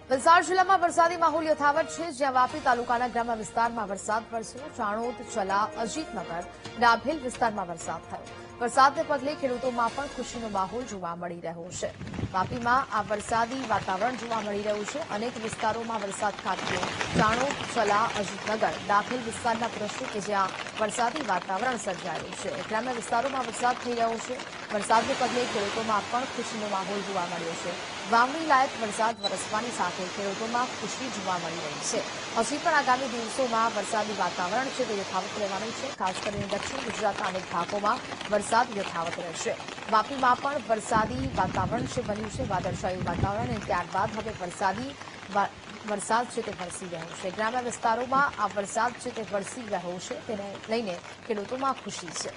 વલસાડ જિલ્લામાં વરસાદી માહોલ યથાવત છે, જ્યાં વાપી તાલુકાના ગ્રામ્ય વિસ્તારમાં વરસાદ વરસ્યો. ચાણોદ, ચલા, અજીતનગર, ડાભેલ વિસ્તારમાં વરસાદ થયો. વરસાદને પગલે ખેડૂતોમાં પણ ખુશીનો માહોલ જોવા મળી રહ્યો છે. વાપીમાં આ વરસાદી વાતાવરણ જોવા મળી રહ્યું છે. અનેક વિસ્તારોમાં વરસાદ ખાબક્યો. ચાણોદ, ચલા, અજીતનગર, ડાભેલ વિસ્તારના દ્રશ્યો કે જ્યાં વરસાદી વાતાવરણ સર્જાયું છે. ગ્રામ્ય વિસ્તારોમાં વરસાદ થઈ રહ્યો છે. વરસાદને પગલે ખેડૂતોમાં પણ ખુશીનો માહોલ જોવા મળ્યો છે. વાવણી લાયક વરસાદ વરસવાની સાથે ખેડૂતોમાં ખુશી જોવા મળી રહી છે. હજી પણ આગામી દિવસોમાં વરસાદી વાતાવરણ છે તે યથાવત રહેવાનું છે. ખાસ કરીને દક્ષિણ ગુજરાતના અનેક ભાગોમાં વરસાદ યથાવત રહેશે. વાપીમાં પણ વરસાદી વાતાવરણ છે બન્યું છે, વાદળછાયું વાતાવરણ, અને ત્યારબાદ હવે વરસાદ છે તે વરસી રહ્યો છે. ગ્રામ્ય વિસ્તારોમાં આ વરસાદ છે તે વરસી રહ્યો છે, તેને લઈને ખેડૂતોમાં ખુશી છે.